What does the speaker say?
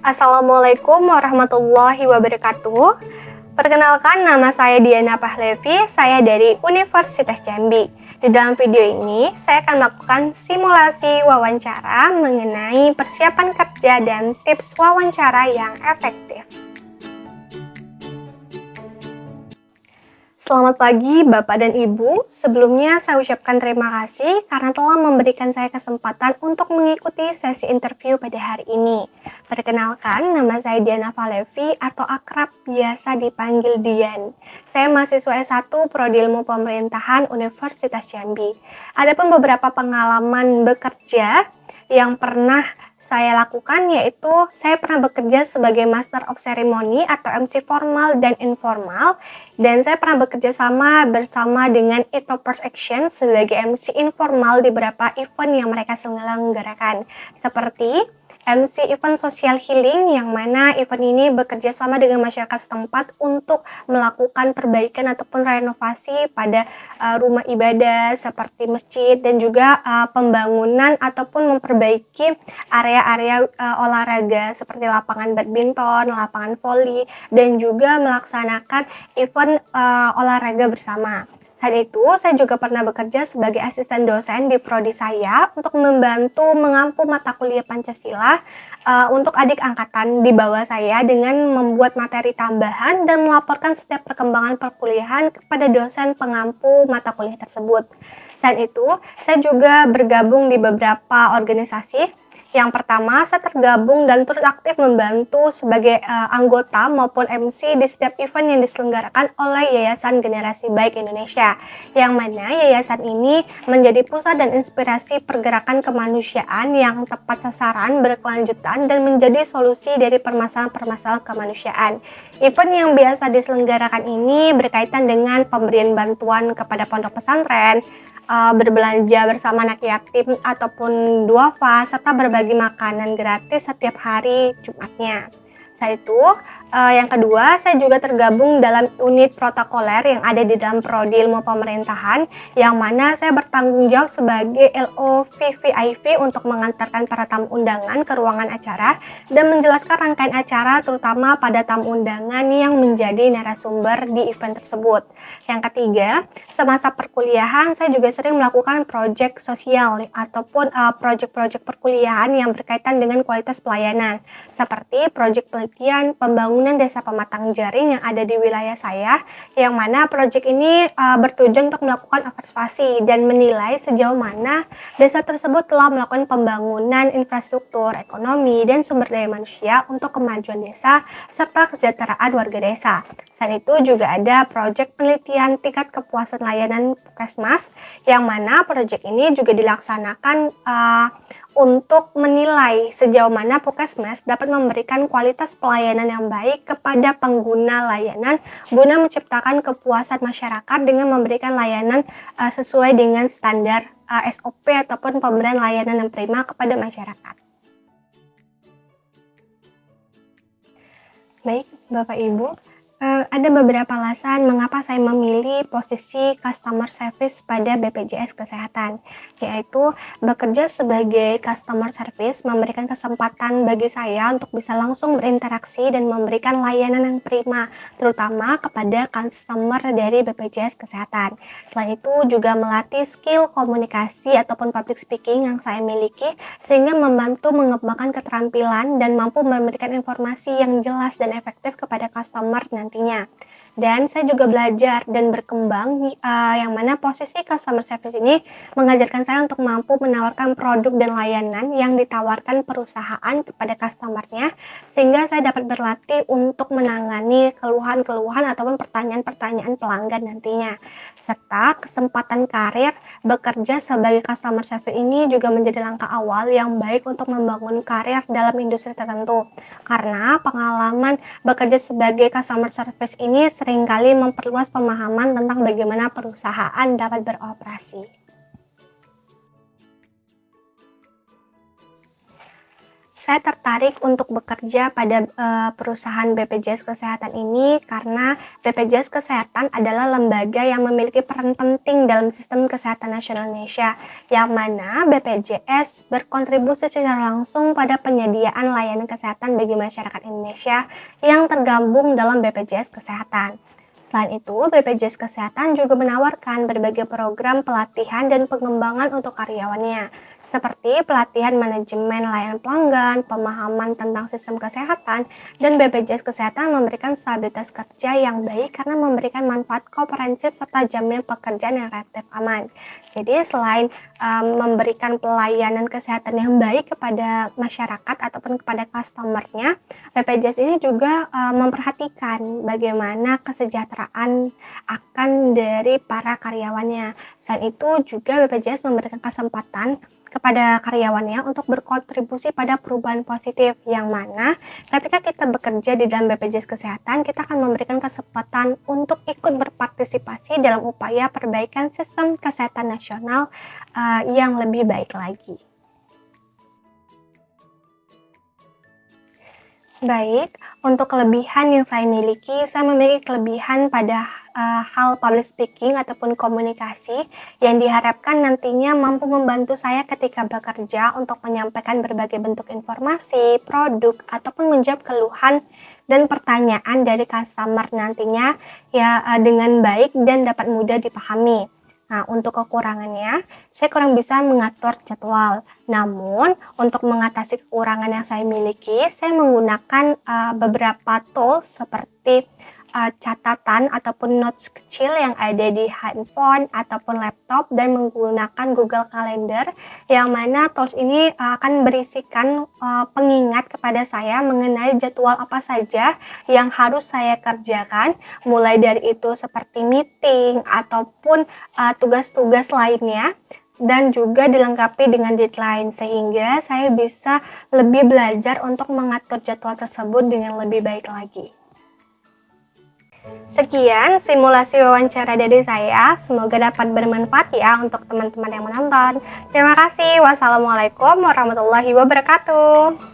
Assalamualaikum warahmatullahi wabarakatuh. Perkenalkan, nama saya Diana Pahlevi, saya dari Universitas Jambi. Di dalam video ini, saya akan melakukan simulasi wawancara mengenai persiapan kerja dan tips wawancara yang efektif. Selamat pagi Bapak dan Ibu. Sebelumnya saya ucapkan terima kasih karena telah memberikan saya kesempatan untuk mengikuti sesi interview pada hari ini. Perkenalkan, nama saya Diana Pahlevi atau akrab biasa dipanggil Dian. Saya mahasiswa S1 Prodi Ilmu Pemerintahan Universitas Jambi. Adapun beberapa pengalaman bekerja yang pernah saya lakukan yaitu saya pernah bekerja sebagai Master of Ceremony atau MC formal dan informal, dan saya pernah bekerja sama bersama dengan Ethopers Action sebagai MC informal di beberapa event yang mereka selenggarakan, seperti MC event social healing yang mana event ini bekerja sama dengan masyarakat setempat untuk melakukan perbaikan ataupun renovasi pada rumah ibadah seperti masjid, dan juga pembangunan ataupun memperbaiki area-area olahraga seperti lapangan badminton, lapangan voli, dan juga melaksanakan event olahraga bersama. Saat itu, saya juga pernah bekerja sebagai asisten dosen di prodi saya untuk membantu mengampu mata kuliah Pancasila untuk adik angkatan di bawah saya dengan membuat materi tambahan dan melaporkan setiap perkembangan perkuliahan kepada dosen pengampu mata kuliah tersebut. Selain itu, saya juga bergabung di beberapa organisasi. Yang pertama, saya tergabung dan turut aktif membantu sebagai anggota maupun MC di setiap event yang diselenggarakan oleh Yayasan Generasi Baik Indonesia, yang mana yayasan ini menjadi pusat dan inspirasi pergerakan kemanusiaan yang tepat sasaran, berkelanjutan, dan menjadi solusi dari permasalahan-permasalahan kemanusiaan. Event yang biasa diselenggarakan ini berkaitan dengan pemberian bantuan kepada pondok pesantren, berbelanja bersama anak yatim ataupun duafa, serta berbagi makanan gratis setiap hari Jumatnya. Saat itu, yang kedua, saya juga tergabung dalam unit protokoler yang ada di dalam Prodi Ilmu Pemerintahan, yang mana saya bertanggung jawab sebagai LO VVIP untuk mengantarkan para tamu undangan ke ruangan acara dan menjelaskan rangkaian acara terutama pada tamu undangan yang menjadi narasumber di event tersebut. Yang ketiga, semasa perkuliahan saya juga sering melakukan proyek sosial ataupun proyek-proyek perkuliahan yang berkaitan dengan kualitas pelayanan, seperti proyek penelitian pembangunan desa pematang jaring yang ada di wilayah saya, yang mana proyek ini bertujuan untuk melakukan observasi dan menilai sejauh mana desa tersebut telah melakukan pembangunan infrastruktur, ekonomi, dan sumber daya manusia untuk kemajuan desa serta kesejahteraan warga desa. Selain itu juga ada proyek penelitian tingkat kepuasan layanan Puskesmas, yang mana proyek ini juga dilaksanakan untuk menilai sejauh mana Puskesmas dapat memberikan kualitas pelayanan yang baik kepada pengguna layanan guna menciptakan kepuasan masyarakat dengan memberikan layanan sesuai dengan standar SOP ataupun pemberian layanan yang prima kepada masyarakat. Baik, Bapak Ibu, ada beberapa alasan mengapa saya memilih posisi customer service pada BPJS Kesehatan, yaitu bekerja sebagai customer service memberikan kesempatan bagi saya untuk bisa langsung berinteraksi dan memberikan layanan yang prima, terutama kepada customer dari BPJS Kesehatan. Selain itu juga melatih skill komunikasi ataupun public speaking yang saya miliki, sehingga membantu mengembangkan keterampilan dan mampu memberikan informasi yang jelas dan efektif kepada customer nantinya. Dan saya juga belajar dan berkembang, yang mana posisi customer service ini mengajarkan saya untuk mampu menawarkan produk dan layanan yang ditawarkan perusahaan kepada customernya, sehingga saya dapat berlatih untuk menangani keluhan-keluhan ataupun pertanyaan-pertanyaan pelanggan nantinya. Serta kesempatan karir bekerja sebagai customer service ini juga menjadi langkah awal yang baik untuk membangun karir dalam industri tertentu, karena pengalaman bekerja sebagai customer service ini seringkali memperluas pemahaman tentang bagaimana perusahaan dapat beroperasi. Saya tertarik untuk bekerja pada perusahaan BPJS Kesehatan ini karena BPJS Kesehatan adalah lembaga yang memiliki peran penting dalam sistem kesehatan nasional Indonesia, yang mana BPJS berkontribusi secara langsung pada penyediaan layanan kesehatan bagi masyarakat Indonesia yang tergabung dalam BPJS Kesehatan. Selain itu, BPJS Kesehatan juga menawarkan berbagai program pelatihan dan pengembangan untuk karyawannya, seperti pelatihan manajemen layanan pelanggan, pemahaman tentang sistem kesehatan, dan BPJS Kesehatan memberikan stabilitas kerja yang baik karena memberikan manfaat komprehensif serta jaminan pekerjaan yang relatif aman. Jadi selain memberikan pelayanan kesehatan yang baik kepada masyarakat ataupun kepada customer-nya, BPJS ini juga memperhatikan bagaimana kesejahteraan akan dari para karyawannya. Selain itu juga BPJS memberikan kesempatan kepada karyawannya untuk berkontribusi pada perubahan positif, yang mana ketika kita bekerja di dalam BPJS Kesehatan, kita akan memberikan kesempatan untuk ikut berpartisipasi dalam upaya perbaikan sistem kesehatan nasional yang lebih baik lagi. Baik, untuk kelebihan yang saya memiliki kelebihan pada hal public speaking ataupun komunikasi yang diharapkan nantinya mampu membantu saya ketika bekerja untuk menyampaikan berbagai bentuk informasi, produk, ataupun menjawab keluhan dan pertanyaan dari customer nantinya ya dengan baik dan dapat mudah dipahami. Nah, untuk kekurangannya, saya kurang bisa mengatur jadwal. Namun, untuk mengatasi kekurangan yang saya miliki, saya menggunakan beberapa tools seperti catatan ataupun notes kecil yang ada di handphone ataupun laptop dan menggunakan Google Calendar, yang mana tools ini akan berisikan pengingat kepada saya mengenai jadwal apa saja yang harus saya kerjakan, mulai dari itu seperti meeting ataupun tugas-tugas lainnya, dan juga dilengkapi dengan deadline sehingga saya bisa lebih belajar untuk mengatur jadwal tersebut dengan lebih baik lagi. Sekian simulasi wawancara dari saya, semoga dapat bermanfaat ya untuk teman-teman yang menonton. Terima kasih. Wassalamualaikum warahmatullahi wabarakatuh.